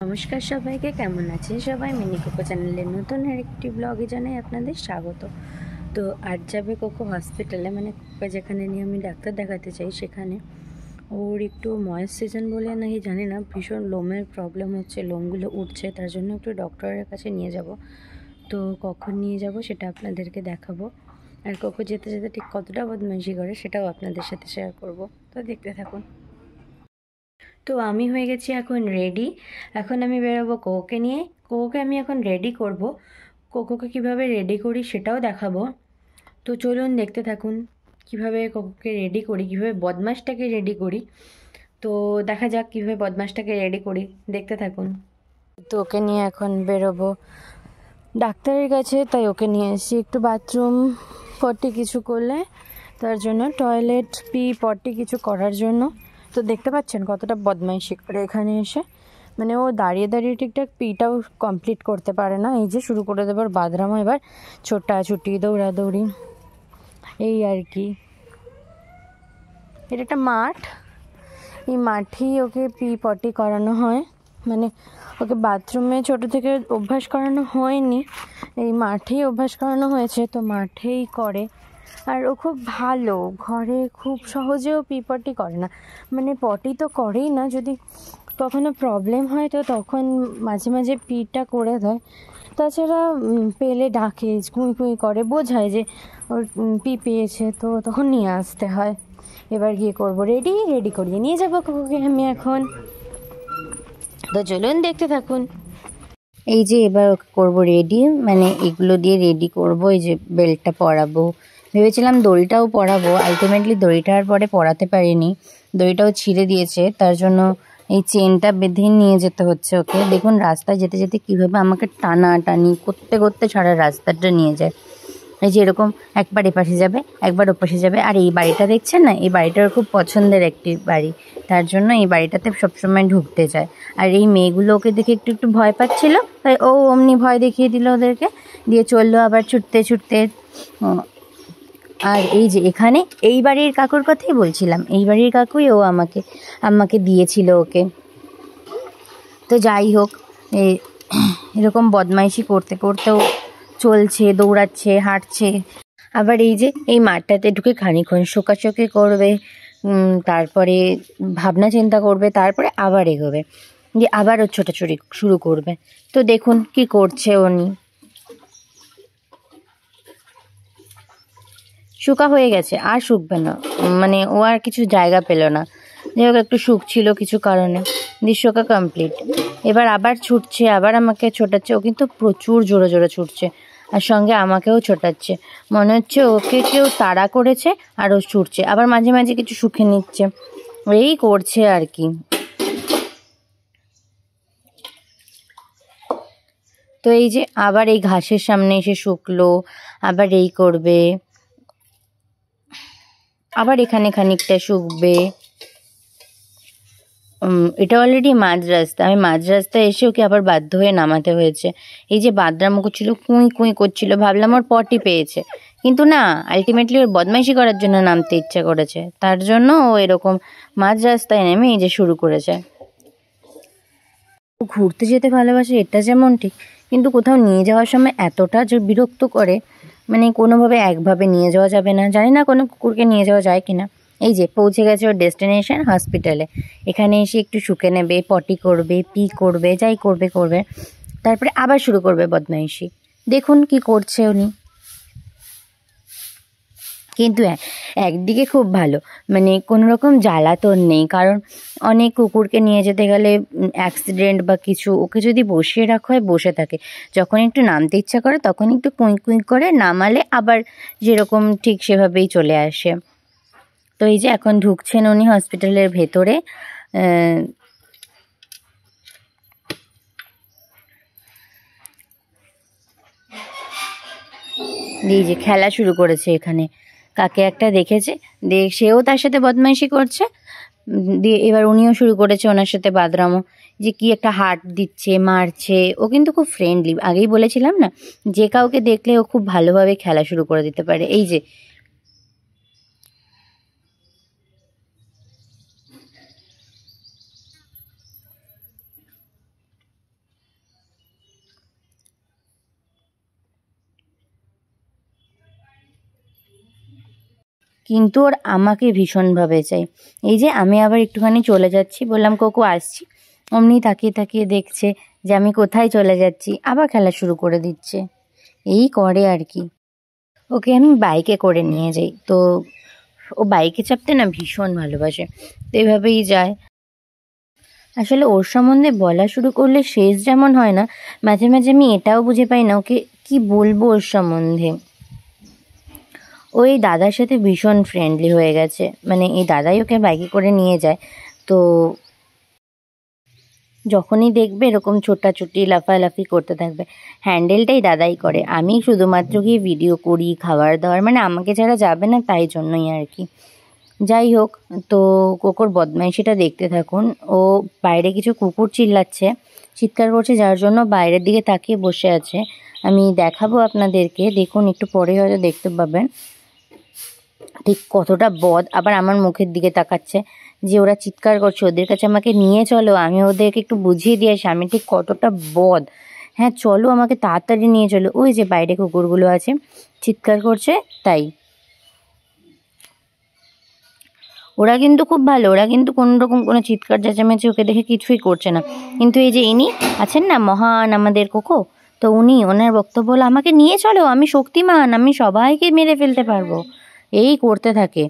নমস্কার সবাইকে, কেমন আছেন সবাই? মিনি কোকো চ্যানেলের নতুন আরেকটি ব্লগে জানাই আপনাদের স্বাগত। তো আজ যাবে কোকো হসপিটালে, মানে কোকো যেখানে নিয়ে আমি ডাক্তার দেখাতে চাই সেখানে। ওর একটু ময়েস সিজন বলে নাকি জানি না, ভীষণ লোমের প্রবলেম হচ্ছে, লোমগুলো উঠছে, তার জন্য একটু ডক্টরের কাছে নিয়ে যাব। তো কখন নিয়ে যাব সেটা আপনাদেরকে দেখাবো, আর কোকো যেতে যেতে ঠিক কতটা বদমাইশি করে সেটাও আপনাদের সাথে শেয়ার করব। তো দেখতে থাকুন। তো আমি হয়ে গেছি এখন রেডি। এখন আমি বেরোবো কোকোকে নিয়ে। কোকোকে আমি এখন রেডি করব। কোকোকে কীভাবে রেডি করি সেটাও দেখাবো। তো চলুন দেখতে থাকুন কিভাবে কোকোকে রেডি করি, কীভাবে বদমাসটাকে রেডি করি। তো দেখা যাক কীভাবে বদমাসটাকে রেডি করি, দেখতে থাকুন। তো ওকে নিয়ে এখন বেরোবো ডাক্তারের কাছে, তাই ওকে নিয়ে এসেছি একটু বাথরুম পট্টি কিছু করলে, তার জন্য টয়লেট পট্টি কিছু করার জন্য। তো দেখতে পাচ্ছেন কতটা বদমাইশি করে এখানে এসে, মানে ও দাঁড়িয়ে দাঁড়িয়ে ঠিকঠাক পিটাও কমপ্লিট করতে পারে না। এই যে শুরু করে দেবার বাদরামো, এবার ছোটাছুটি দৌড়াদৌড়ি, এই আর কি। এটা একটা মাঠ, এই মাঠেই ওকে পটি করানো হয়, মানে ওকে বাথরুমে ছোটো থেকে অভ্যাস করানো হয়নি, এই মাঠেই অভ্যাস করানো হয়েছে, তো মাঠেই করে। আর ও খুব ভালো, ঘরে খুব সহজেও পটি করে না, মানে পটি তো করেই না, যদি কখনো প্রবলেম হয় তো তখন মাঝে মাঝে পিটা করে দেয়। তাছাড়া পেলে ডাকে, কুঁই কুঁই করে, বোঝায় যে ওর পেয়েছে, তো তখন নিয়ে আসতে হয়। এবার গিয়ে করবো রেডি করিয়ে নিয়ে যাবো কোকোকে আমি এখন। তো চলুন দেখতে থাকুন। এই যে এবার ওকে করবো রেডি, মানে এগুলো দিয়ে রেডি করব। এই যে বেল্টটা পরাবো, ভেবেছিলাম দড়িটাও পরাবো, আলটিমেটলি দড়িটা আর পরে পরাতে পারিনি, দড়িটাও ছিঁড়ে দিয়েছে, তার জন্য এই চেনটা বেঁধে নিয়ে যেতে হচ্ছে ওকে। দেখুন রাস্তায় যেতে যেতে কীভাবে আমাকে টানাটানি করতে করতে সারা রাস্তাটা নিয়ে যায়। এই যে এরকম একবার এপাশে যাবে, একবার ওপাশে যাবে। আর এই বাড়িটা দেখছেন না, এই বাড়িটার খুব পছন্দের একটি বাড়ি, তার জন্য এই বাড়িটাতে সবসময় ঢুকতে যায়। আর এই মেয়েগুলো ওকে দেখে একটু একটু ভয় পাচ্ছিল, তাই ও অমনি ভয় দেখিয়ে দিল ওদেরকে, দিয়ে চললো আবার ছুটতে ছুটতে। আর এই যে এখানে এই বাড়ির কাকুর কথাই বলছিলাম, এই বাড়ির কাকুই ও আমাকে দিয়েছিল ওকে। তো যাই হোক, এরকম বদমাইশি করতে করতেও চলছে, দৌড়াচ্ছে, হাঁটছে। আবার এই যে এই মাঠটাতে ঢুকে খানিক্ষণ শোকাশোকি করবে, তারপরে ভাবনা চিন্তা করবে, তারপরে আবার এগোবে, দিয়ে আবার ওর ছোটাছুটি শুরু করবে। তো দেখুন কি করছে উনি। শুকা হয়ে গেছে, আর শুকবে না, মানে ও আর কিছু জায়গা পেল না। যাই হোক একটু শুকছিল কিছু কারণে, দিয়ে শোকা কমপ্লিট। এবার আবার ছুটছে, আবার আমাকে ছোটাচ্ছে। ও কিন্তু প্রচুর জোরে জোরে ছুটছে, আর সঙ্গে আমাকেও ছোটাচ্ছে। মনে হচ্ছে ওকে কেউ তাড়া করেছে আর ও ছুটছে, আবার মাঝে মাঝে কিছু শুকে নিচ্ছে, এই করছে আর কি। তো এই যে আবার এই ঘাসের সামনে এসে শুকলো, আবার এই করবে, আবার এখানে খানিকটা শুকবে। এটা অলরেডি মাঝ রাস্তা, আমি মাঝ রাস্তায় এসে ওকে আবার বাধ্য হয়ে নামাতে হয়েছে। এই যে বাদরামো করছিল, কুঁই কুঁই করছিল, ভাবলাম ওর পটি পেয়েছে, কিন্তু না, আলটিমেটলি ওর বদমাইশি করার জন্য নামতে ইচ্ছা করেছে, তার জন্য ও এরকম মাঝ রাস্তায় নেমে এই যে শুরু করেছে। ও ঘুরতে যেতে ভালোবাসে এটা যেমন ঠিক, কিন্তু কোথাও নিয়ে যাওয়ার সময় এতটা যে বিরক্ত করে, মানে কোনোভাবে একভাবে নিয়ে যাওয়া যাবে না। জানি না কোনো কুকুরকে নিয়ে যাওয়া যায় কিনা। এই যে পৌঁছে গেছে ওর ডেস্টিনেশন হসপিটালে, এখানে এসে একটু শুকে নেবে, পটি করবে, করবে, যাই করবে করবে, তারপরে আবার শুরু করবে বদমাইশি। দেখুন কি করছে উনি। কিন্তু একদিকে খুব ভালো, মানে কোনো রকম জ্বালাতন নেই, কারণ অনেক কুকুরকে নিয়ে যেতে গেলে অ্যাক্সিডেন্ট বা কিছু, ওকে যদি বসিয়ে রাখা হয় বসে থাকে, যখন একটু নামতে ইচ্ছা করে তখন একটু কুঁই কুঁই করে নামালে আবার যেরকম ঠিক সেভাবেই চলে আসে। তো এই যে এখন ঢুকছেন উনি হসপিটালের ভেতরে। এই যে খেলা শুরু করেছে এখানে, কাকে একটা দেখেছে, সেও তার সাথে বদমাইশি করছে, দিয়ে এবার উনিও শুরু করেছে ওনার সাথে বাদরামো, যে কি একটা হাত দিচ্ছে, মারছে। ও কিন্তু খুব ফ্রেন্ডলি, আগেই বলেছিলাম না, যে কাউকে দেখলে ও খুব ভালোভাবে খেলা শুরু করে দিতে পারে। এই যে কিন্তু ওর আমাকে ভীষণভাবে চাই। এই যে আমি আবার একটুখানি চলে যাচ্ছি, বললাম কোকো আসছি, অমনি তাকিয়ে তাকিয়ে দেখছে যে আমি কোথায় চলে যাচ্ছি, আবার খেলা শুরু করে দিচ্ছে। এই করে আর কি। ওকে আমি বাইকে করে নিয়ে যাই, তো ও বাইকে চাপতে না ভীষণ ভালোবাসে, তো এভাবেই যায়। আসলে ওর সম্বন্ধে বলা শুরু করলে শেষ যেমন হয় না, মাঝে মাঝে আমি এটাও বুঝে পাই না ওকে কি বলবো ওর সম্বন্ধে। ওই দাদার সাথে ভীষণ ফ্রেন্ডলি হয়ে গেছে, মানে এই দাদাই ওকে বাইকে করে নিয়ে যায়। তো যখনই দেখবে এরকম ছোটাছুটি লাফালাফি করতে থাকবে, হ্যান্ডেলটাই দাদাই করে, আমি শুধুমাত্র গিয়ে ভিডিও করি, খাবার দাবার, মানে আমাকে যারা যাবে না তাই জন্যই আর কি। যাই হোক, তো কোকোর বদমাইশিটা দেখতে থাকুন। ও বাইরে কিছু কুকুর চিল্লাচ্ছে, চিৎকার করছে, যার জন্য বাইরের দিকে তাকিয়ে বসে আছে। আমি দেখাবো আপনাদেরকে, দেখুন একটু পরে হয়তো দেখতে পাবেন ঠিক কতটা বদ। আবার আমার মুখের দিকে তাকাচ্ছে যে ওরা চিৎকার করছে, ওদের কাছে আমাকে নিয়ে চলো, আমি ওদেরকে একটু বুঝিয়ে দিয়ে আসি আমি ঠিক কতটা বদ। হ্যাঁ চলো, আমাকে তাড়াতাড়ি নিয়ে চলো। ওই যে বাইরে কুকুরগুলো আছে চিৎকার করছে, তাই ওরা কিন্তু খুব ভালো, ওরা কিন্তু কোনো রকম কোনো চিৎকার চেঁচামেচি ওকে দেখে কিছুই করছে না। কিন্তু এই যে ইনি আছেন না মহান আমাদের কোকো, তো ওনার বক্তব্য হলো আমাকে নিয়ে চলো, আমি শক্তিমান, আমি সবাইকে মেরে ফেলতে পারবো, এই করতে থাকে।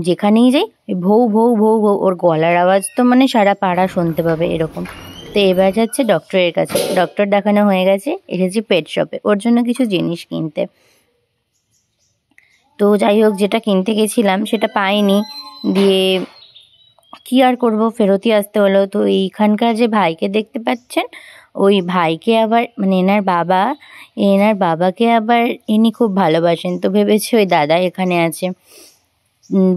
যেখানেই যাই ভৌ ভৌ ভৌ ভৌ, ওর গলার আওয়াজ তো মানে সারা পাড়া শুনতে পাবে এরকম। তো এবার যাচ্ছে ডক্টরের কাছে, ডক্টর দেখানো হয়ে গেছে, এসেছি পেট শপে ওর জন্য কিছু জিনিস কিনতে। তো যাই হোক, যেটা কিনতে গেছিলাম সেটা পাইনি, দিয়ে কি আর করবো, ফেরতই আসতে হলো। তো এইখানকার যে ভাইকে দেখতে পাচ্ছেন, ওই ভাইকে আবার মানে এনার বাবাকে আবার ইনি খুব ভালোবাসেন, তো ভেবেছি ওই দাদা এখানে আছে,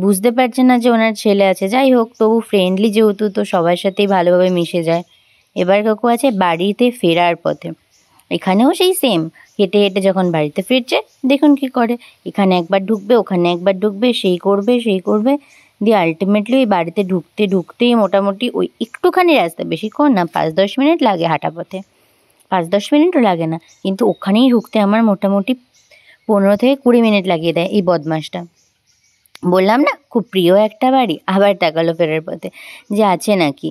বুঝতে পারছে না যে ওনার ছেলে আছে। যাই হোক, তবু ফ্রেন্ডলি যেহেতু, তো সবার সাথেই ভালোভাবে মিশে যায়। এবার কাকু আছে বাড়িতে ফেরার পথে, এখানেও সেই সেম, হেঁটে হেঁটে যখন বাড়িতে ফিরছে দেখুন কি করে, এখানে একবার ঢুকবে, ওখানে একবার ঢুকবে, সেই করবে, দিয়ে আলটিমেটলি ওই বাড়িতে ঢুকতেই মোটামুটি ওই একটুখানি রাস্তা, বেশিক্ষণ না, 5-10 মিনিট লাগে হাঁটা পথে, 5-10 মিনিটও লাগে না, কিন্তু ওখানেই ঢুকতে আমার মোটামুটি 15 থেকে 20 মিনিট লাগিয়ে দেয় এই বদমাসটা। বললাম না খুব প্রিয় একটা বাড়ি, আবার তাকালো ফেরার পথে যে আছে নাকি।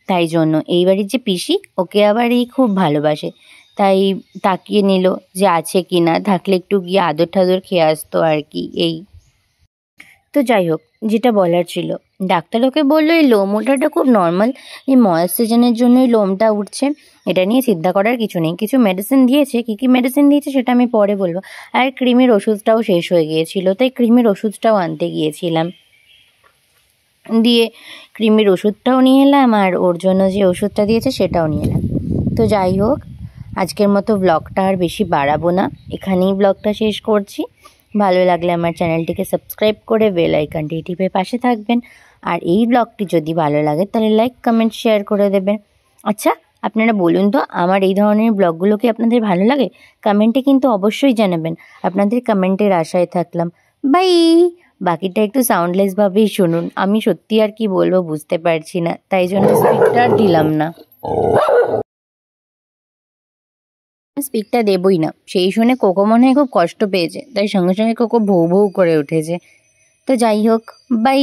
তাই জন্য এই বাড়ির যে পিসি, ওকে আবার এই খুব ভালোবাসে, তাই তাকিয়ে নিল যে আছে কি না, থাকলে একটু গিয়ে আদর ঠাদর খেয়ে আসতো আর কি। এই তো যাই হোক, যেটা বলার ছিল, ডাক্তার ওকে বললো এই লোম ওঠাটা খুব নর্মাল, এই ময়েশ্চারাইজেশনের জন্যই লোমটা উঠছে, এটা নিয়ে চিন্তা করার কিছু নেই। কিছু মেডিসিন দিয়েছে, কী মেডিসিন দিয়েছে সেটা আমি পরে বলবো। আর ক্রিমের ওষুধটাও শেষ হয়ে গিয়েছিল, তাই ক্রিমের ওষুধটাও আনতে গিয়েছিলাম, দিয়ে ক্রিমের ওষুধটাও নিয়ে এলাম, আর ওর জন্য যে ওষুধটা দিয়েছে সেটাও নিয়ে এলাম। তো যাই হোক, আজকের মতো ব্লগটা আর বেশি বাড়াবো না, এখানেই ব্লগটা শেষ করছি। ভালো লাগলে আমার চ্যানেলটিকে সাবস্ক্রাইব করে বেল আইকনটি টিপে পাশে থাকবেন। আর এই ব্লগটি যদি ভালো লাগে তাহলে লাইক কমেন্ট শেয়ার করে দেবেন। আচ্ছা আপনারা বলুন তো, আমার এই ধরনের ব্লগগুলো কি আপনাদের ভালো লাগে? কমেন্টে কিন্তু অবশ্যই জানাবেন, আপনাদের কমেন্টের আশায় থাকলাম। বাই। বাকিটা একটু সাউন্ডলেসভাবেই শুনুন, আমি সত্যি আর কি বলবো বুঝতে পারছি না, তাই জন্য স্পিকটা দিলাম না, স্পিকটা দেবই না। সেই শুনে কোকো মনে হয় খুব কষ্ট পেয়েছে, তাই সঙ্গে সঙ্গে কোকো ভৌ ভৌ করে উঠেছে। তো যাই হোক, বাই।